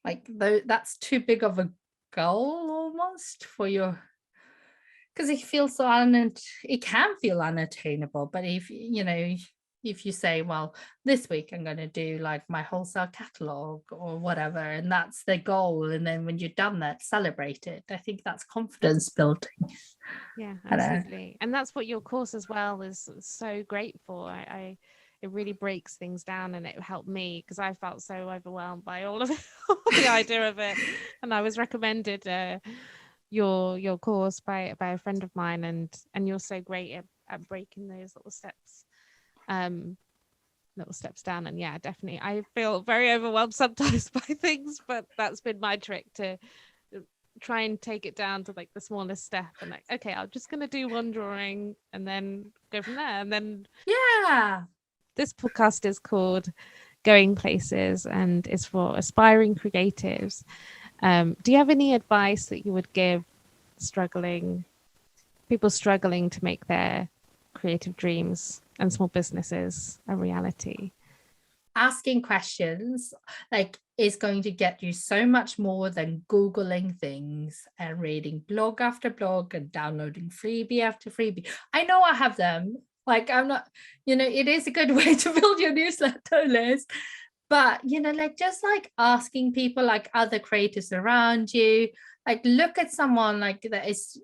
Speaker 1: like that's too big of a goal almost for your, because it feels so it can feel unattainable. But if you say, well, this week I'm going to do like my wholesale catalog or whatever, and that's the goal, and then when you've done that, celebrate it, I think that's confidence building.
Speaker 2: Yeah, absolutely. And that's what your course as well is so great for. It really breaks things down, and it helped me because I felt so overwhelmed by all of it, the idea of it. And I was recommended your course by a friend of mine, and you're so great at breaking those little steps down. And yeah, definitely I feel very overwhelmed sometimes by things, but that's been my trick, to try and take it down to like the smallest step, and like, okay, I'm just gonna do one drawing and then go from there. And then this podcast is called Going Places, and it's for aspiring creatives. Do you have any advice that you would give people struggling to make their creative dreams and small businesses a reality?
Speaker 1: Asking questions like is going to get you so much more than Googling things and reading blog after blog and downloading freebie after freebie. I know I have them. Like, I'm not, it is a good way to build your newsletter list. But, like just like asking people, like other creators around you, like look at someone like that is,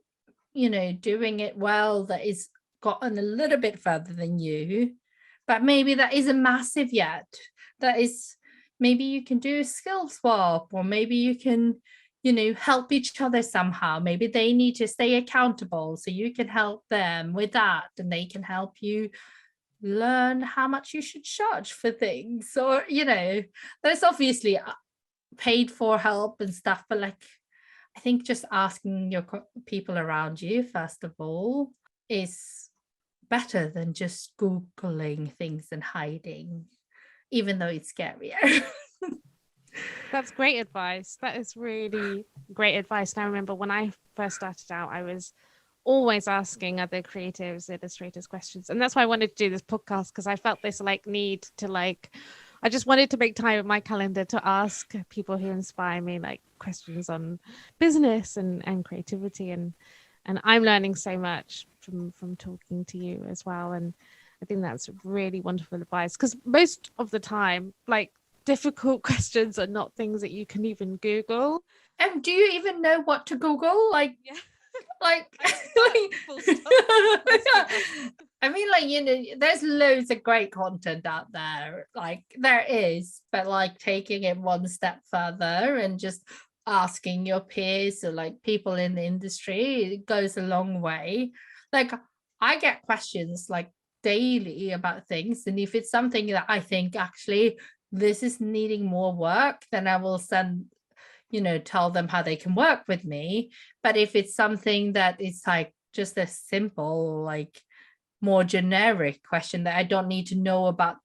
Speaker 1: doing it well, that is gotten a little bit further than you, but maybe that isn't massive yet. That is, maybe you can do a skill swap, or maybe you can, help each other somehow. Maybe they need to stay accountable, so you can help them with that, and they can help you learn how much you should charge for things. Or, there's obviously paid for help and stuff, but like, I think just asking your people around you, first of all, is better than just Googling things and hiding, even though it's scarier.
Speaker 2: That's great advice. That is really great advice. And I remember when I first started out, I was always asking other creatives, illustrators questions. And that's why I wanted to do this podcast, because I felt this like need to I just wanted to make time in my calendar to ask people who inspire me like questions on business and creativity. And I'm learning so much from talking to you as well. And I think that's really wonderful advice, because most of the time, like, difficult questions are not things that you can even Google.
Speaker 1: And do you even know what to Google? Like,
Speaker 2: yeah.
Speaker 1: like, I mean, like, there's loads of great content out there. Like, there is, but like taking it one step further and just asking your peers or like people in the industry, it goes a long way. Like, I get questions like daily about things, and if it's something that I think actually this is needing more work, then I will tell them how they can work with me. But if it's something that is like just a simple, like more generic question that I don't need to know about,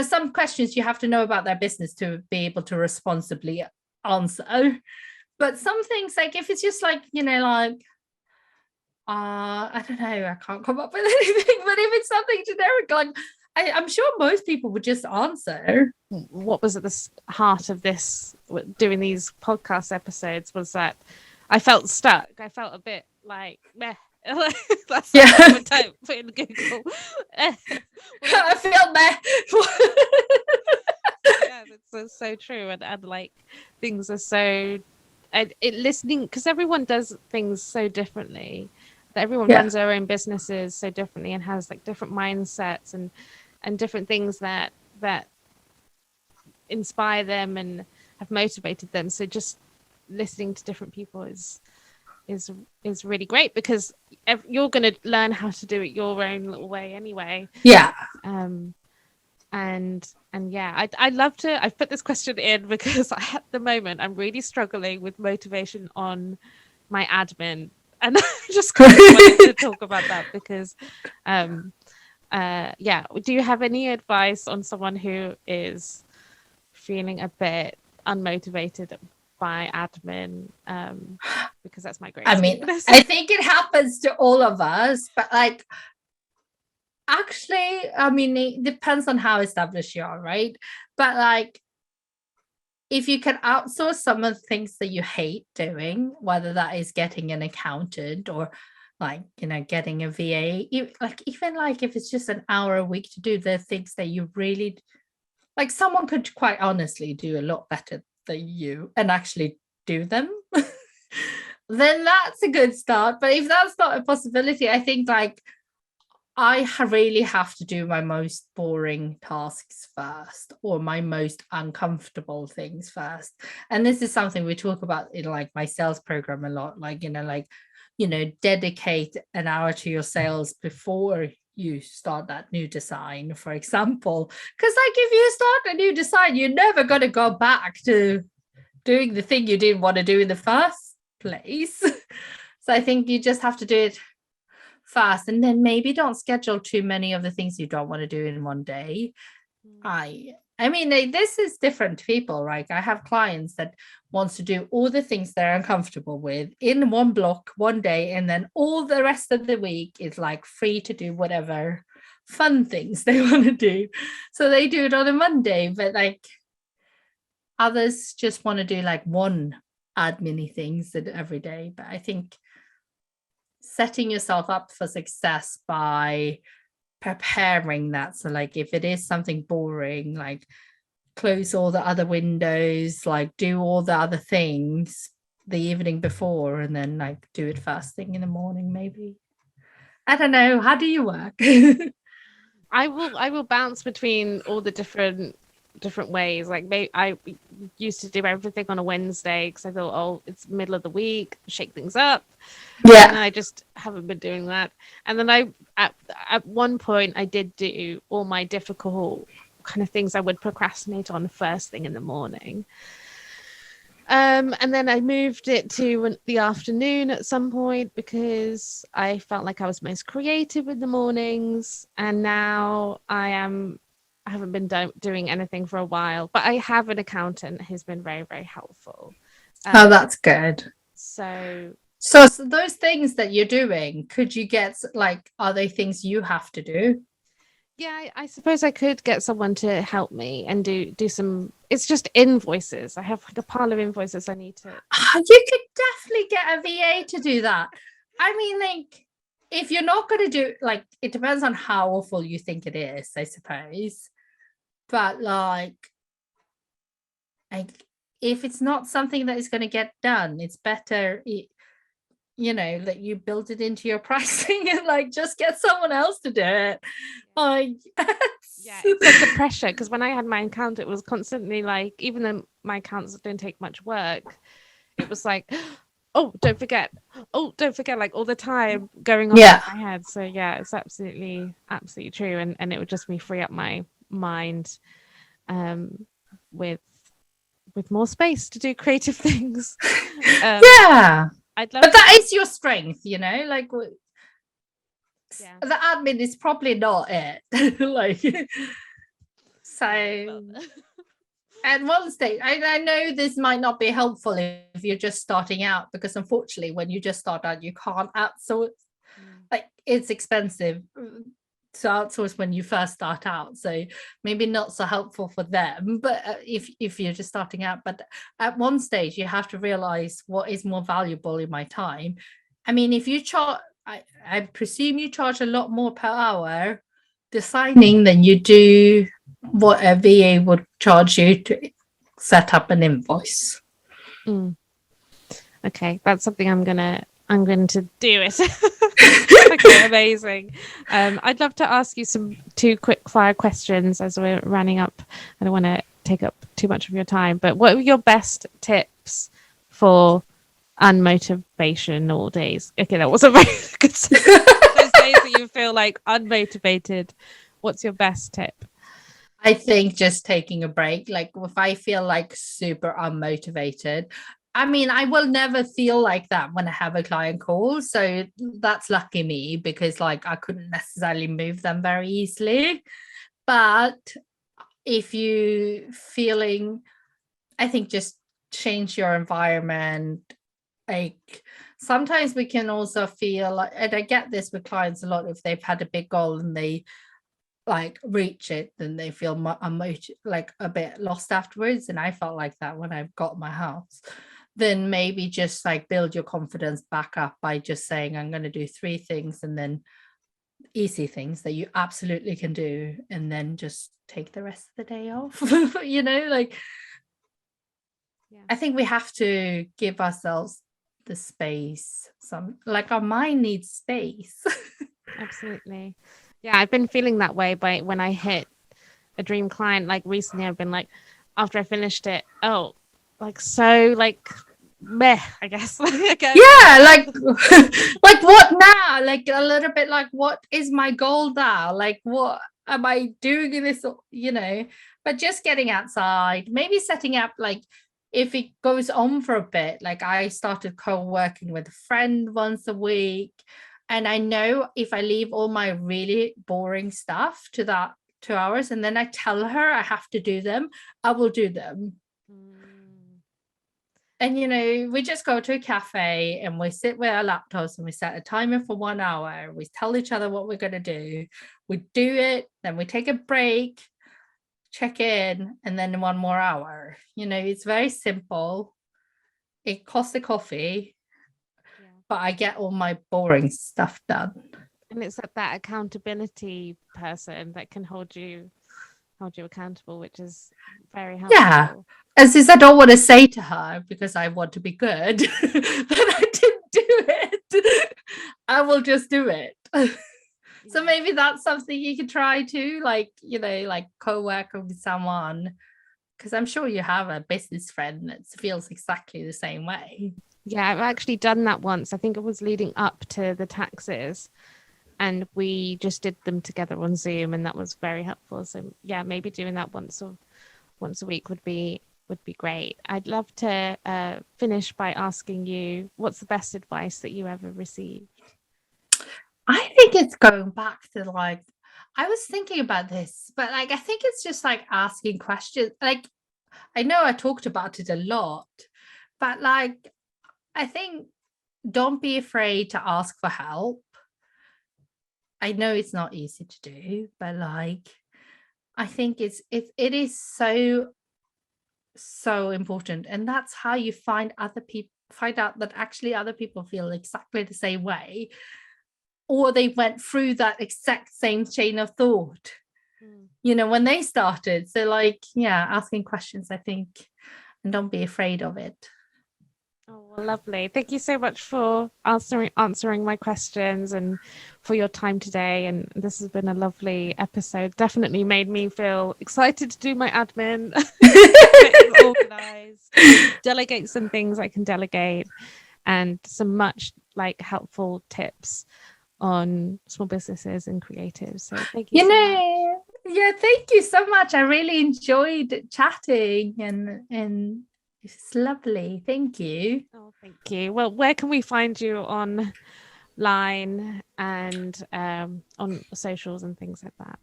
Speaker 1: some questions you have to know about their business to be able to responsibly answer. But some things, like if it's just like, like, I don't know, I can't come up with anything. But if it's something generic, like I'm sure most people would just answer.
Speaker 2: What was at the heart of this, doing these podcast episodes, was that I felt stuck. I felt a bit like meh. That's
Speaker 1: Yeah.
Speaker 2: what I would type put in Google.
Speaker 1: I feel meh.
Speaker 2: Yeah, that's so true. And like things are so, and it listening, because everyone does things so differently. That everyone
Speaker 1: Yeah.
Speaker 2: runs their own businesses so differently and has like different mindsets and different things that inspire them and have motivated them. So just listening to different people is really great, because you're going to learn how to do it your own little way anyway.
Speaker 1: Yeah.
Speaker 2: And yeah, I'd love to. I've put this question in because at the moment I'm really struggling with motivation on my admin, and I just kind of wanted to talk about that because yeah, do you have any advice on someone who is feeling a bit unmotivated by admin? Because that's my greatest weakness.
Speaker 1: I think it happens to all of us, but like, actually, I mean, it depends on how established you are, right? But like, if you can outsource some of the things that you hate doing, whether that is getting an accountant or like, getting a VA, even like if it's just an hour a week to do the things that you really like, someone could quite honestly do a lot better than you and actually do them. Then that's a good start. But if that's not a possibility, I think like I really have to do my most boring tasks first, or my most uncomfortable things first. And this is something we talk about in like my sales program a lot, like, dedicate an hour to your sales before you start that new design, for example. Because like, if you start a new design, you're never going to go back to doing the thing you didn't want to do in the first place. So I think you just have to do it fast, and then maybe don't schedule too many of the things you don't want to do in one day. I mean, this is different to people, right? I have clients that wants to do all the things they're uncomfortable with in one block one day, and then all the rest of the week is like free to do whatever fun things they want to do. So they do it on a Monday, but like others just want to do like one admin things every day. But I think setting yourself up for success by preparing that. So like, if it is something boring, like close all the other windows, like do all the other things the evening before, and then like do it first thing in the morning. Maybe, I don't know, how do you work?
Speaker 2: I will bounce between all the different ways. Like I used to do everything on a Wednesday because I thought, oh, it's middle of the week, shake things up.
Speaker 1: Yeah.
Speaker 2: And I just haven't been doing that. And then I at one point I did do all my difficult kind of things I would procrastinate on first thing in the morning. And then I moved it to the afternoon at some point because I felt like I was most creative in the mornings. And now I haven't been doing anything for a while, but I have an accountant who's been very, very helpful.
Speaker 1: Oh, that's good.
Speaker 2: So
Speaker 1: those things that you're doing, could you get like, are they things you have to do?
Speaker 2: Yeah, I suppose I could get someone to help me and do some. It's just invoices. I have like a pile of invoices I need to.
Speaker 1: You could definitely get a VA to do that. I mean, like, if you're not going to do, like, it depends on how awful you think it is, I suppose. But like if it's not something that is going to get done, it's better, that you build it into your pricing and like just get someone else to do it.
Speaker 2: Yeah, it's like the pressure, because when I had my account, it was constantly like, even though my accounts don't take much work, it was like, oh, don't forget, like all the time going on in my head. So yeah, it's absolutely true, and it would just free up my mind with more space to do creative things.
Speaker 1: Yeah, I'd love but that is your strength, like the admin is probably not it. Like, so at one stage, I know this might not be helpful if you're just starting out, because unfortunately when you just start out, you can't outsource. Like, it's expensive. to outsource when you first start out, so maybe not so helpful for them, but if you're just starting out. But at one stage you have to realize what is more valuable in my time. I mean, if you charge, I presume you charge a lot more per hour designing than you do what a VA would charge you to set up an invoice.
Speaker 2: Okay, that's something I'm going to do it. Okay, amazing. I'd love to ask you two quick fire questions as we're running up. I don't want to take up too much of your time, but what are your best tips for unmotivational days? Okay, that wasn't very good. Those days that you feel like unmotivated, what's your best tip?
Speaker 1: I think just taking a break. Like if I feel like super unmotivated, I mean, I will never feel like that when I have a client call. So that's lucky me, because like I couldn't necessarily move them very easily. But if you feeling, I think just change your environment. Like sometimes we can also feel like, and I get this with clients a lot, if they've had a big goal and they like reach it, then they feel like a bit lost afterwards. And I felt like that when I got my house. Then maybe just like build your confidence back up by just saying, I'm going to do 3 things, and then easy things that you absolutely can do, and then just take the rest of the day off. Like I think we have to give ourselves the space. Like our mind needs space.
Speaker 2: Absolutely. Yeah, I've been feeling that way when I hit a dream client. Like recently I've been like, after I finished it, meh, I guess.
Speaker 1: Yeah, like like what now? Like a little bit like, what is my goal now? Like what am I doing in this, but just getting outside, maybe setting up, like if it goes on for a bit, like I started co-working with a friend once a week. And I know if I leave all my really boring stuff to that 2 hours, and then I tell her I have to do them, I will do them. And, we just go to a cafe and we sit with our laptops and we set a timer for 1 hour. We tell each other what we're going to do. We do it, then we take a break, check in, and then 1 more hour. It's very simple. It costs a coffee, but I get all my boring stuff done.
Speaker 2: And it's that accountability person that can hold you accountable, which is very helpful.
Speaker 1: Yeah. As is, I don't want to say to her, because I want to be good, that I didn't do it. I will just do it. So maybe that's something you could try too, like, like co-work with someone, because I'm sure you have a business friend that feels exactly the same way.
Speaker 2: Yeah, I've actually done that once. I think it was leading up to the taxes, and we just did them together on Zoom, and that was very helpful. So yeah, maybe doing that once a week would be great. I'd love to finish by asking you, what's the best advice that you ever received?
Speaker 1: I think it's going back to like, I was thinking about this, but like I think it's just like asking questions. Like I know I talked about it a lot, but like I think don't be afraid to ask for help. I know it's not easy to do, but like I think it is so important, and that's how you find out that actually other people feel exactly the same way, or they went through that exact same chain of thought when they started. So like, yeah, asking questions, I think, and don't be afraid of it.
Speaker 2: Oh, well, lovely. Thank you so much for answering my questions and for your time today. And this has been a lovely episode. Definitely made me feel excited to do my admin, organized, delegate some things I can delegate, and some much like helpful tips on small businesses and creatives. So thank you so much.
Speaker 1: Yeah, thank you so much. I really enjoyed chatting, and it's lovely. Thank you.
Speaker 2: Oh, thank you. Well, where can we find you online and on socials and things like that?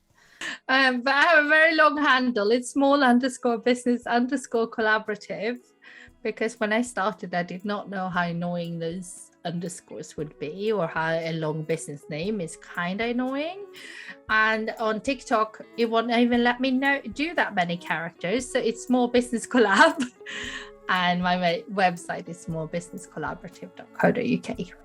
Speaker 1: But I have a very long handle. It's small_business_collaborative. because when I started, I did not know how annoying those underscores would be, or how a long business name is kind of annoying. And on TikTok, it won't even let me do that many characters. So it's Small Business Collab. And my website is smallbusinesscollaborative.co.uk.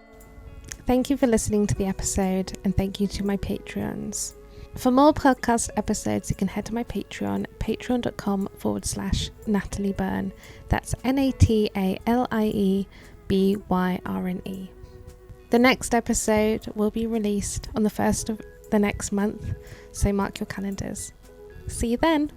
Speaker 2: Thank you for listening to the episode, and thank you to my Patreons. For more podcast episodes, you can head to my Patreon, patreon.com/Natalie Byrne. That's NATALIEBYRNE. The next episode will be released on the 1st of the next month, so mark your calendars. See you then.